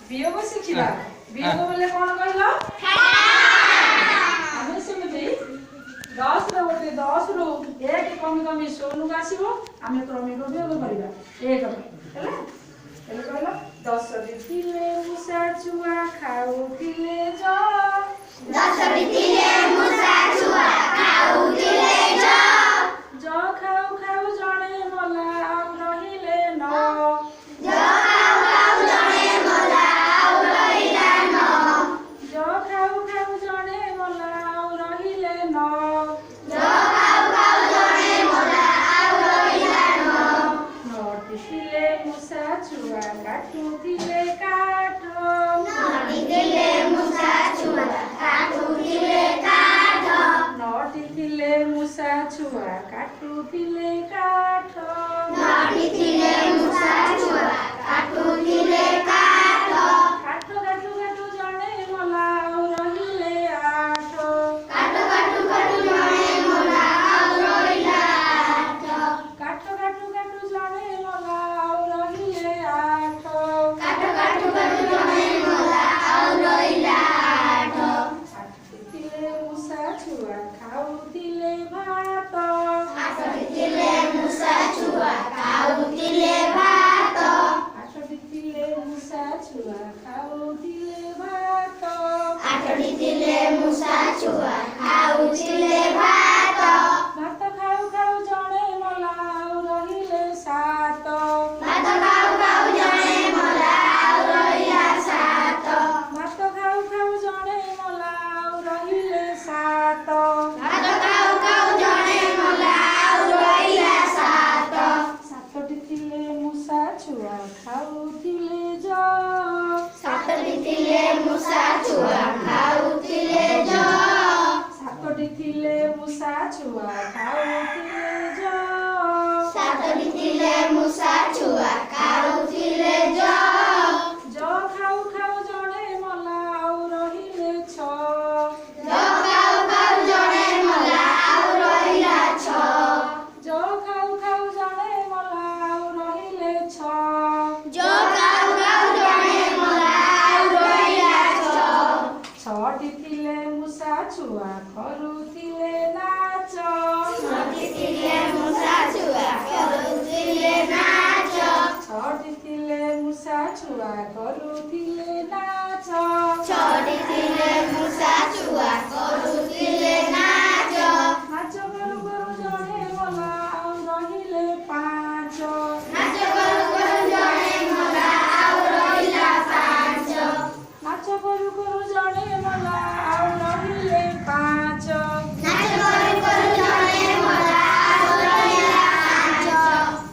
वियोग शिखा वियोग बोले कौन कहला आमे सेमती 10 रे गोटे 10 रु 1 कमी कमी 16 को आसीबो आमे क्रमिक वियोग करिबा 1 हैला एले कहला 10 दिथिले मुसा छुआ खाउथिले ज 10 दिथिले मुसा छुआ खाउथिले ज खाऊ खाऊ जणे मला आउ रहिले न काटुथिले काठ नटिथिले मुसा छुआ काटुथिले काठ नटिथिले मुसा छुआ काटुथिले काठ नटिथिले मुसा छुआ काटुथिले काठ काठ काटु काटु जणे मला आउ रहिले आठ काठ काटु काटु जणे मला आउ रहिला आठ काठ काटु काटु जणे मला आउ रहिले आठ काठ काटु काटु जणे मला आउ रहिला आठ आठिथिले मुसा छुआ खाउथिले भात आठिथिले मुसा छुआ खाउथिले भात आठिथिले मुसा छुआ खाउथिले भात आठिथिले मुसा छुआ खाउथिले भात भात खाउ खाउ जणे मला आउ रहिले सात भात खाउ खाउ जणे मला आउ रहिला सात भात खाउ खाउ जणे मला आउ रहिले सात भात खाउ खाउ जणे मला आउ रहिला सात सातटिथिले मुसा छुआ खाउथिले ज सातटिथिले मुसा छुआ खाउथिले ज सातटिथिले मुसा छुआ खाउथिले ज सातटिथिले मुसा छुआ खाउथिले ज खाउ खाउ जणे मला आउ रहिले छ खाउ खाउ जणे मला आउ रहिला छ खाउ खाउ जणे मला आउ रहिले छ खाउ खाउ जणे मला आउ रहिला छ छटिथिले मुसा छुआ करुथिले नाच छटिथिले मुसा छुआ करुथिले नाच छटिथिले मुसा छुआ करुथिले नाच छटिथिले मुसा छुआ करुथिले नाच नाच करू करू जणे मला आउ रहिले पाँच नाच करू करू जणे मला आउ रहिला पाँच नाच करू करू जणे मला आउ रहिले पाँच नाच करू करू जणे मला आउ रहिला पाँच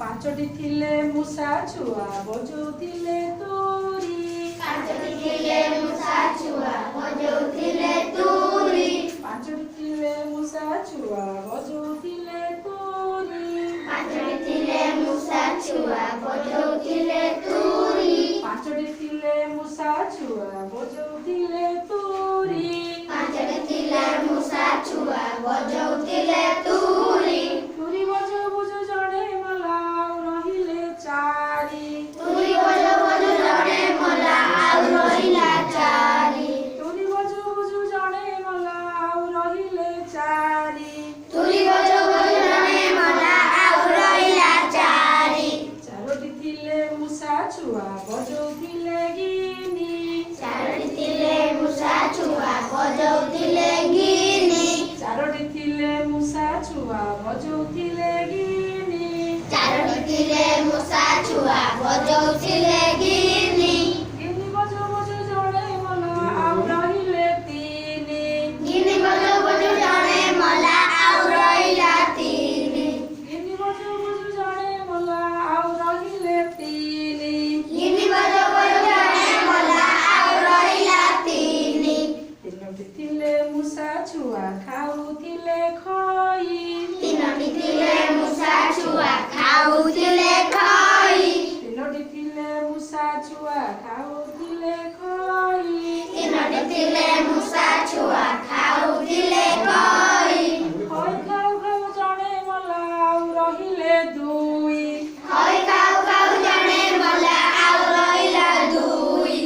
पाँचटिथिले मुसा छुआ बजौथिले तोरी पाँचटिथिले मुसा छुआ बजौथिले तोरी पाँचटिथिले मुसा छुआ बजौथिले तोरी पाँचटिथिले मुसा छुआ बजौथिले तोरी पाँचटिथिले मुसा छुआ बजौथिले तोरी पाँचटिथिले मुसा छुआ बजौथिले तोरी तोरी बजौ बजौ जणे मला आउ रहिले चारी तोरी बजौ बजौ जणे मला आउ रहिला चारी तोरी बजौ बजौ जणे मला आउ रहिले चारी तोरी बजौ बजौ जणे मला आउ रहिला चारी चारोटिथिले मुसा छुआ बजौथिले गिनी चारोटिथिले मुसा छुआ बजौथिले गिनी चारोटिथिले मुसा छुआ बजौथिले गिनी चारोटिथिले मुसा छुआ बजौथिले गिनी गिनी बजौ बजौ जणे मला आउ रहिले तीनी गिनी बजौ बजौ जणे मला आउ रहिला तीनी गिनी बजौ बजौ जणे मला आउ रहिले तीनी गिनी बजौ बजौ जणे मला आउ रहिला तीनी तीनटिथिले मुसा छुआ खाउथिले खई तीनटिथिले मुसा छुआ खाउथिले खई तीनटिथिले मुसा छुआ खाउथिले खई तीनटिथिले मुसा छुआ खाउथिले खई खई खाउ खाउ जणे मला आउ रहिले दुई खई खाउ खाउ जणे मला आउ रहिला दुई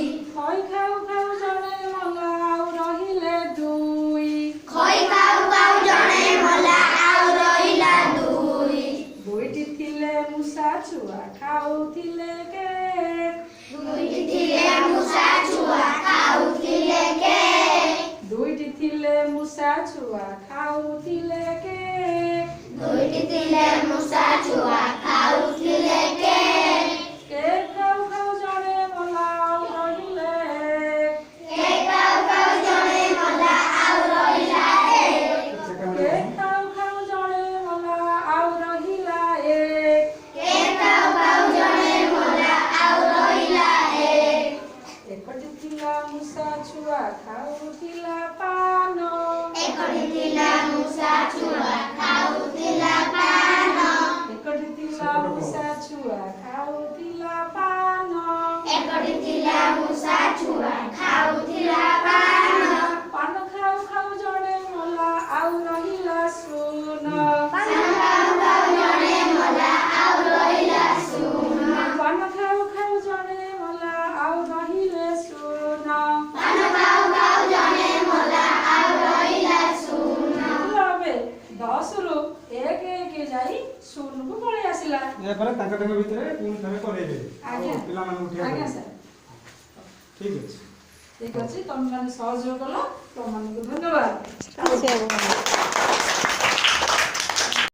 एकटी थिला मुसा छुआ खाउथिला पान एकटी थिला मुसा छुआ खाउथिला पान एकटी थिला मुसा छुआ खाउथिला पान एकटी थिला मुसा छुआ खाउथिला पान पान खाउ खाउ जणे मला आउ रहिला सुन पान खाउ खाउ जणे मला आउ रहिला सुन पान खाउ खाउ जणे मला आउ रहिले सुन पान खाउ खाउ जणे मला आउ रहिला सुन लबे 10 रु 1 1 जाई सुन को पळे आसिला ये पर ताका ताका भितरे पुनी थमे करेबे आज्ञा पिला मान उठिया आज्ञा सर ठीक अछि ठीक अछि तुम माने सहयोग कलो तुम माने धन्यवाद।